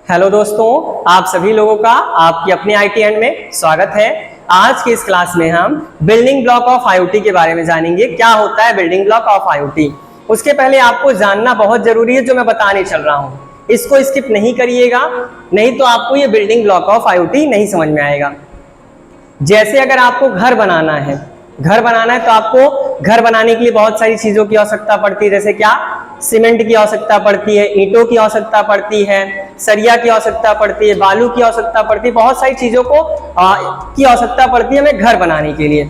Hello दोस्तों, आप सभी लोगों का आपकी अपनी आईटी एंड में स्वागत है। आज की इस क्लास में हम बिल्डिंग ब्लॉक ऑफ आईओटी के बारे में जानेंगे। क्या होता है बिल्डिंग ब्लॉक ऑफ आईओटी? उसके पहले आपको जानना बहुत जरूरी है जो मैं बताने चल रहा हूं, इसको स्किप नहीं करिएगा, नहीं तो आपको ये बिल्डिंग ब्लॉक ऑफ आईओटी नहीं समझ में आएगा। जैसे अगर आपको घर बनाना है तो आपको घर बनाने के लिए बहुत सारी चीजों की आवश्यकता पड़ती है। जैसे क्या? सीमेंट की आवश्यकता पड़ती है, ईंटों की आवश्यकता पड़ती है, सरिया की आवश्यकता पड़ती है, बालू की आवश्यकता पड़ती है, बहुत सारी चीजों की आवश्यकता पड़ती है हमें घर बनाने के लिए।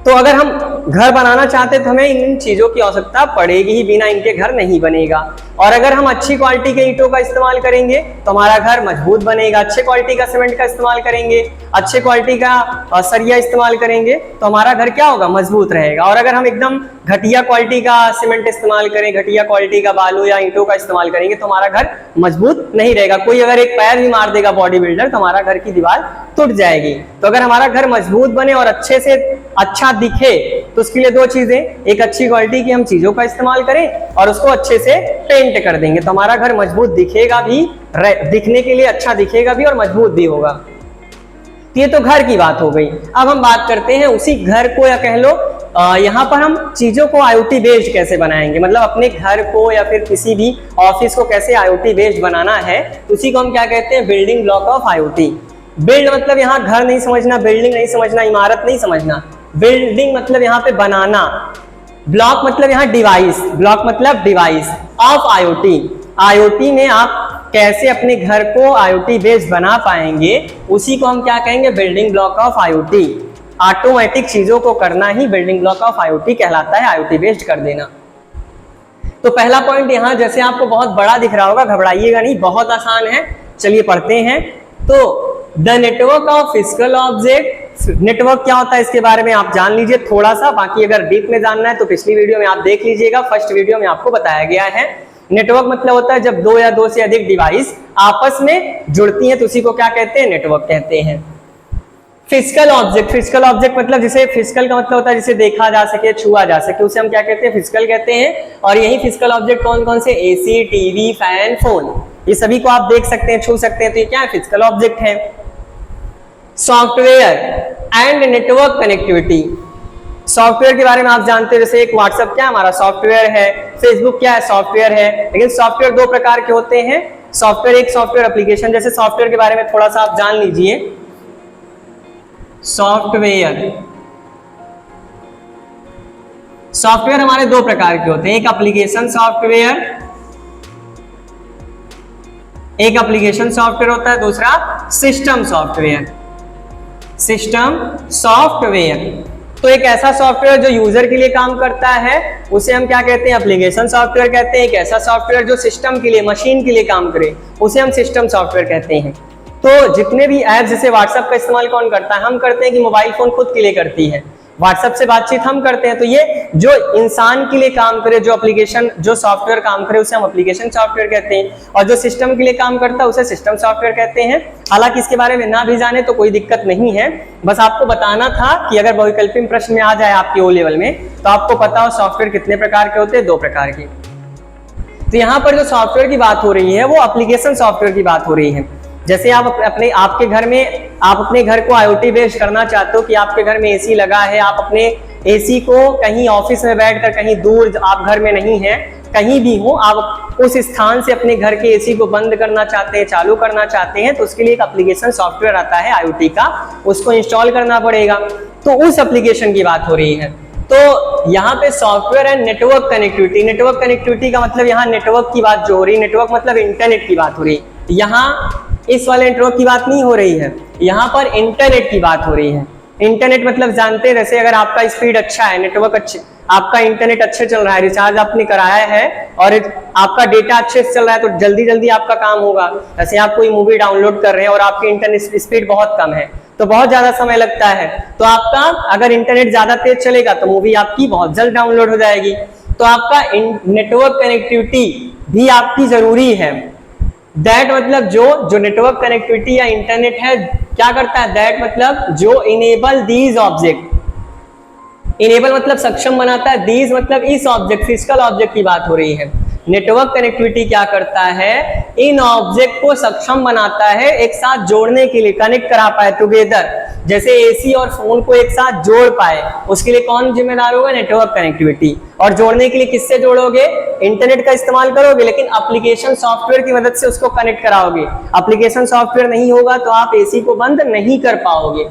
तो अगर हम घर बनाना चाहते तो हमें इन चीजों की आवश्यकता पड़ेगी ही, बिना इनके घर नहीं बनेगा। और अगर हम अच्छी क्वालिटी के ईंटों का इस्तेमाल करेंगे तो हमारा घर मजबूत बनेगा। अच्छे क्वालिटी का सीमेंट का इस्तेमाल करेंगे, अच्छे क्वालिटी का सरिया इस्तेमाल करेंगे तो हमारा घर क्या होगा? मजबूत रहेगा। और अगर हम एकदम घटिया क्वालिटी का सीमेंट इस्तेमाल करें, घटिया क्वालिटी का बालू या ईंटों का इस्तेमाल करेंगे तो हमारा घर मजबूत नहीं रहेगा। कोई अगर एक पैर भी मार देगा बॉडी बिल्डर तो हमारा घर की दीवार टूट जाएगी। तो अगर हमारा घर मजबूत बने और अच्छे से अच्छा दिखे तो उसके लिए दो चीजें, एक अच्छी क्वालिटी की हम चीजों का इस्तेमाल करें और उसको अच्छे से पेंट कर देंगे तो हमारा घर मजबूत दिखेगा भी, दिखने के लिए अच्छा दिखेगा भी और मजबूत भी होगा। ये तो घर की बात हो गई। अब हम बात करते हैं उसी घर को, या कह लो यहाँ पर हम चीजों को आईओटी बेस्ड कैसे बनाएंगे, मतलब अपने घर को या फिर किसी भी ऑफिस को कैसे आईओटी बेस्ड बनाना है, उसी को हम क्या कहते हैं? Building block of IoT. Build मतलब यहाँ घर नहीं समझना, बिल्डिंग नहीं समझना, इमारत नहीं समझना। बिल्डिंग मतलब यहाँ पे बनाना, ब्लॉक मतलब यहाँ डिवाइस, ब्लॉक मतलब डिवाइस ऑफ आईओटी। आईओटी में आप कैसे अपने घर को आईओटी बेस्ड बना पाएंगे, उसी को हम क्या कहेंगे? Building block of IoT. Automatic चीजों को करना ही बिल्डिंग ब्लॉक ऑफ आईओटी कहलाता है, आईओटी बेस्ड कर देना। तो पहला पॉइंट यहाँ जैसे आपको बहुत बड़ा दिख रहा होगा, घबराइएगा नहीं, बहुत आसान है। चलिए पढ़ते हैं। तो the network of physical object, network क्या होता है इसके बारे में आप जान लीजिए थोड़ा सा, बाकी अगर डीप में जानना है तो पिछली वीडियो में आप देख लीजिएगा, फर्स्ट वीडियो में आपको बताया गया है। नेटवर्क मतलब होता है जब दो या दो से अधिक डिवाइस आपस में जुड़ती हैं तो उसी को क्या कहते हैं? नेटवर्क कहते हैं। फिजिकल ऑब्जेक्ट, फिजिकल ऑब्जेक्ट मतलब जिसे, फिजिकल का मतलब होता है जिसे देखा जा सके, छुआ जा सके, उसे हम क्या कहते हैं? फिजिकल कहते हैं। और यही फिजिकल ऑब्जेक्ट कौन कौन से? एसी, टीवी, फैन, फोन, ये सभी को आप देख सकते हैं, छू सकते हैं, तो ये क्या है? फिजिकल ऑब्जेक्ट है। Software and network connectivity, software के बारे में आप जानते हैं, जैसे एक व्हाट्सएप क्या हमारा सॉफ्टवेयर है, फेसबुक क्या है? सॉफ्टवेयर है। लेकिन सॉफ्टवेयर दो प्रकार के होते हैं। सॉफ्टवेयर, एक सॉफ्टवेयर एप्लीकेशन, जैसे सॉफ्टवेयर के बारे में थोड़ा सा आप जान लीजिए। सॉफ्टवेयर हमारे दो प्रकार के होते हैं, एक एप्लीकेशन सॉफ्टवेयर, एक एप्लीकेशन सॉफ्टवेयर होता है, दूसरा सिस्टम सॉफ्टवेयर। सिस्टम सॉफ्टवेयर तो एक ऐसा सॉफ्टवेयर जो यूजर के लिए काम करता है उसे हम क्या कहते हैं? एप्लीकेशन सॉफ्टवेयर कहते हैं। एक ऐसा सॉफ्टवेयर जो सिस्टम के लिए, मशीन के लिए काम करे उसे हम सिस्टम सॉफ्टवेयर कहते हैं। तो जितने भी ऐप, जैसे व्हाट्सएप का इस्तेमाल कौन करता है? हम करते हैं कि मोबाइल फोन खुद के लिए करती है, व्हाट्सएप से बातचीत हम करते हैं। तो ये जो इंसान के लिए काम करे, जो एप्लीकेशन, जो सॉफ्टवेयर काम करे उसे हम एप्लीकेशन सॉफ्टवेयर कहते हैं। और जो सिस्टम के लिए काम करता है उसे सिस्टम सॉफ्टवेयर कहते हैं। हालांकि इसके बारे में ना भी जाने तो कोई दिक्कत नहीं है, बस आपको बताना था कि अगर बहुविकल्पीय प्रश्न में आ जाए आपके ओ लेवल में तो आपको पता हो सॉफ्टवेयर कितने प्रकार के होते हैं? दो प्रकार के। तो यहाँ पर जो सॉफ्टवेयर की बात हो रही है वो एप्लीकेशन सॉफ्टवेयर की बात हो रही है। जैसे आप आपके घर में, आप अपने घर को आईओटी बेस्ड करना चाहते हो कि आपके घर में एसी लगा है, आप अपने एसी को कहीं ऑफिस में बैठकर, कहीं दूर, आप घर में नहीं है, कहीं भी हो, आप उस स्थान से अपने घर के एसी को बंद करना चाहते हैं, चालू करना चाहते हैं, तो उसके लिए एक एप्लीकेशन सॉफ्टवेयर आता है आईओटी का, उसको इंस्टॉल करना पड़ेगा। तो उस एप्लीकेशन की बात हो रही है। तो यहाँ पे software and network connectivity, network connectivity का मतलब यहाँ नेटवर्क की बात जो हो रही है, नेटवर्क मतलब इंटरनेट की बात हो रही है। यहाँ इस वाले नेटवर्क की बात नहीं हो रही है, यहाँ पर इंटरनेट की बात हो रही है। इंटरनेट मतलब जानते हैं, जैसे अगर आपका स्पीड अच्छा है, नेटवर्क अच्छे, आपका इंटरनेट अच्छे चल रहा है, रिचार्ज आपने कराया है और आपका डेटा अच्छे से चल रहा है तो जल्दी जल्दी आपका काम होगा। जैसे आप कोई मूवी डाउनलोड कर रहे हैं और आपकी इंटरनेट स्पीड बहुत कम है तो बहुत ज्यादा समय लगता है, तो आपका अगर इंटरनेट ज्यादा तेज चलेगा तो मूवी आपकी बहुत जल्द डाउनलोड हो जाएगी। तो आपका नेटवर्क कनेक्टिविटी भी आपकी जरूरी है। दैट मतलब जो नेटवर्क कनेक्टिविटी या इंटरनेट है क्या करता है? दैट मतलब जो इनेबल दीज ऑब्जेक्ट, इनेबल मतलब सक्षम बनाता है, दीज मतलब इस ऑब्जेक्ट, फिजिकल ऑब्जेक्ट की बात हो रही है। नेटवर्क कनेक्टिविटी क्या करता है, इन ऑब्जेक्ट को सक्षम बनाता है एक साथ जोड़ने के लिए, कनेक्ट करा पाए टुगेदर। जैसे एसी और फोन को एक साथ जोड़ पाए, उसके लिए कौन जिम्मेदार होगा, नेटवर्क कनेक्टिविटी। और जोड़ने के लिए किससे जोड़ोगे, इंटरनेट का इस्तेमाल करोगे, लेकिन एप्लीकेशन सॉफ्टवेयर की मदद से उसको कनेक्ट कराओगे। एप्लीकेशन सॉफ्टवेयर नहीं होगा तो आप एसी को बंद नहीं कर पाओगे।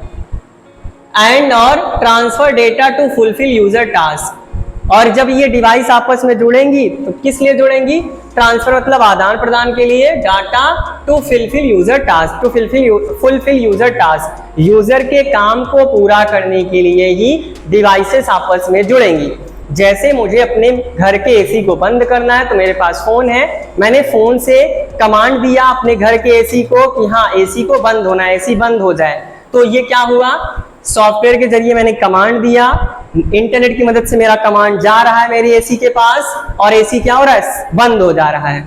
एंड और transfer data to fulfil user task. और जब ये डिवाइस आपस में जुड़ेंगी तो किस लिए जुड़ेंगी, ट्रांसफर मतलब आदान प्रदान के लिए, data to fulfil user task, to fulfil user task, user के काम को पूरा करने के लिए ही डिवाइसेस आपस में जुड़ेंगी। जैसे मुझे अपने घर के एसी को बंद करना है तो मेरे पास फोन है, मैंने फोन से कमांड दिया अपने घर के एसी को कि हाँ एसी को बंद होना है, एसी बंद हो जाए। तो ये क्या हुआ, सॉफ्टवेयर के जरिए मैंने कमांड दिया, इंटरनेट की मदद से मेरा कमांड जा रहा है मेरे एसी के पास और एसी क्या हो रहा है, बंद हो जा रहा है।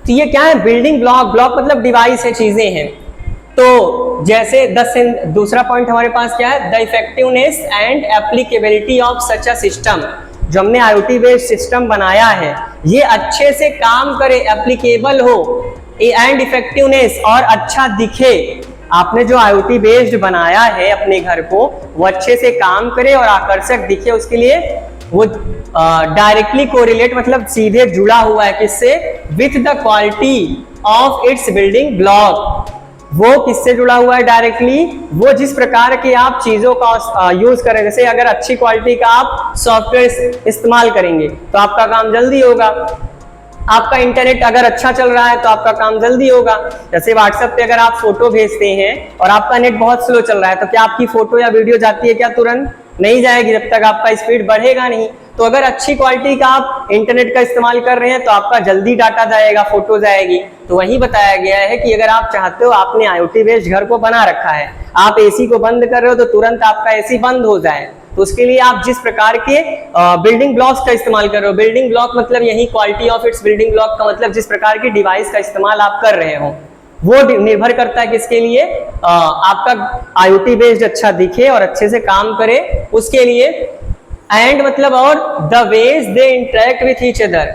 तो ये क्या है, बिल्डिंग ब्लॉक, ब्लॉक मतलब डिवाइस है, चीजें हैं। तो जैसे दूसरा पॉइंट हमारे पास क्या है, the effectiveness and applicability of such a system. जो हमने IoT बेस्ड सिस्टम बनाया है ये अच्छे से काम करे, एप्लीकेबल हो, एंड इफेक्टिवनेस और अच्छा दिखे। आपने जो IoT बेस्ड बनाया है अपने घर को वो अच्छे से काम करे और आकर्षक दिखे, उसके लिए वो डायरेक्टली कोरिलेट मतलब सीधे जुड़ा हुआ है किससे, with the quality of its building block. वो किससे जुड़ा हुआ है डायरेक्टली, वो जिस प्रकार के आप चीजों का यूज करें। जैसे अगर अच्छी क्वालिटी का आप सॉफ्टवेयर इस्तेमाल करेंगे तो आपका काम जल्दी होगा। आपका इंटरनेट अगर अच्छा चल रहा है तो आपका काम जल्दी होगा। जैसे व्हाट्सएप पे अगर आप फोटो भेजते हैं और आपका नेट बहुत स्लो चल रहा है तो क्या आपकी फोटो या वीडियो जाती है क्या, तुरंत नहीं जाएगी जब तक आपका स्पीड बढ़ेगा नहीं। तो अगर अच्छी क्वालिटी का आप इंटरनेट का इस्तेमाल कर रहे हैं तो आपका जल्दी डाटा जाएगा, फोटो जाएगी। तो वही बताया गया है कि अगर आप चाहते हो, आपने IoT बेस्ड घर को बना रखा है, आप एसी को बंद कर रहे हो तो तुरंत आपका एसी बंद हो जाए, तो उसके लिए आप जिस प्रकार के बिल्डिंग ब्लॉक्स का इस्तेमाल कर रहे हो, बिल्डिंग ब्लॉक मतलब यही quality of its building block का मतलब जिस प्रकार की डिवाइस का इस्तेमाल आप कर रहे हो वो निर्भर करता है किसके लिए, आपका IoT बेस्ड अच्छा दिखे और अच्छे से काम करे उसके लिए। एंड मतलब और the ways they interact with each other,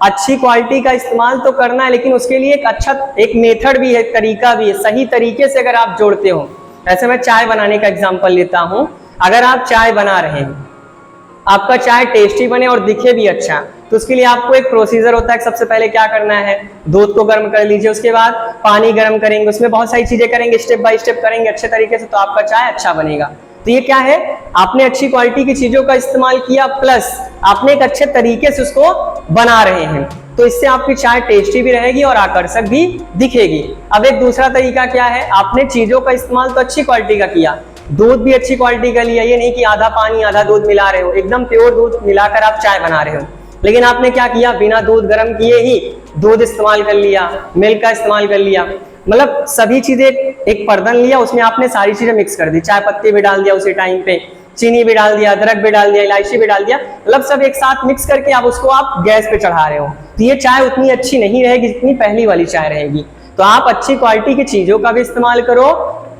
अच्छी क्वालिटी का इस्तेमाल तो करना है लेकिन उसके लिए एक अच्छा एक मेथड भी है, तरीका भी है, सही तरीके से अगर आप जोड़ते हो। ऐसे मैं चाय बनाने का एग्जांपल लेता हूं, अगर आप चाय बना रहे हैं, आपका चाय टेस्टी बने और दिखे भी अच्छा, तो उसके लिए आपको एक प्रोसीजर होता है। सबसे पहले क्या करना है, दूध को गर्म कर लीजिए, उसके बाद पानी गर्म करेंगे, उसमें बहुत सारी चीजें करेंगे, स्टेप बाय स्टेप करेंगे अच्छे तरीके से, तो आपका चाय अच्छा बनेगा। तो ये क्या है, आपने अच्छी क्वालिटी की चीजों का इस्तेमाल किया प्लस आपने एक अच्छे तरीके से उसको बना रहे हैं, तो इससे आपकी चाय टेस्टी भी रहेगी और आकर्षक भी दिखेगी। अब एक दूसरा तरीका क्या है, आपने चीजों का इस्तेमाल तो अच्छी क्वालिटी का किया, दूध भी अच्छी क्वालिटी का लिया, ये नहीं कि आधा पानी आधा दूध मिला रहे हो, एकदम प्योर दूध मिलाकर आप चाय बना रहे हो। लेकिन आपने क्या किया, बिना दूध गर्म किए ही दूध इस्तेमाल कर लिया, मिल्क का इस्तेमाल कर लिया, मतलब सभी चीजें एक पर्दन लिया, उसमें आपने सारी चीजें मिक्स कर दी, चाय पत्ती भी डाल दिया उसी टाइम पे, चीनी भी डाल दिया, अदरक भी डाल दिया, इलायची भी डाल दिया, मतलब सब एक साथ मिक्स करके आप उसको आप गैस पे चढ़ा रहे हो, तो ये चाय उतनी अच्छी नहीं रहेगी जितनी पहली वाली चाय रहेगी। तो आप अच्छी क्वालिटी की चीजों का भी इस्तेमाल करो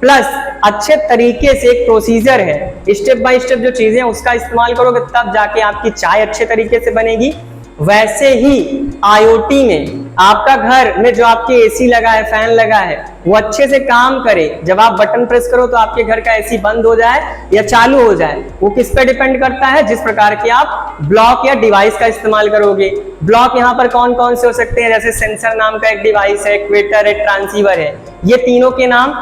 प्लस अच्छे तरीके से, एक प्रोसीजर है, स्टेप बाय स्टेप जो चीजें उसका इस्तेमाल करोगे तब जाके आपकी चाय अच्छे तरीके से बनेगी। वैसे ही IoT में आपका घर में जो आपके एसी लगा है, फैन लगा है, वो अच्छे से काम करे। जब आप बटन प्रेस करो तो आपके घर का एसी बंद हो जाए या चालू हो जाए, वो किस पे डिपेंड करता है, जिस प्रकार के आप ब्लॉक या डिवाइस का इस्तेमाल करोगे। ब्लॉक यहाँ पर कौन कौन से हो सकते हैं, जैसे सेंसर नाम का एक डिवाइस है, इक्वेटर है, ट्रांसीवर है, ये तीनों के नाम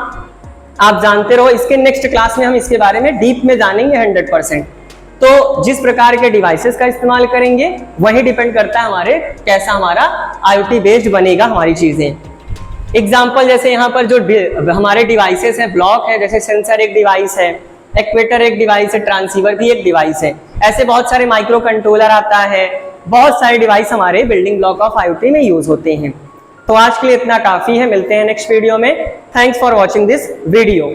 आप जानते रहो। इसके नेक्स्ट क्लास में हम इसके बारे में डीप में जानेंगे 100%। तो जिस प्रकार के डिवाइसेस का इस्तेमाल करेंगे वही डिपेंड करता है हमारे कैसा हमारा IoT बेस्ड बनेगा हमारी चीजें। एग्जांपल जैसे यहाँ पर जो हमारे डिवाइसेस हैं, ब्लॉक है, जैसे सेंसर एक डिवाइस है, इक्वेटर एक डिवाइस है, ट्रांसीवर भी एक डिवाइस है, ऐसे बहुत सारे माइक्रो कंट्रोलर आता है, बहुत सारे डिवाइस हमारे बिल्डिंग ब्लॉक ऑफ IoT में यूज होते हैं। तो आज के लिए इतना काफी है, मिलते हैं नेक्स्ट वीडियो में। Thanks for watching this video.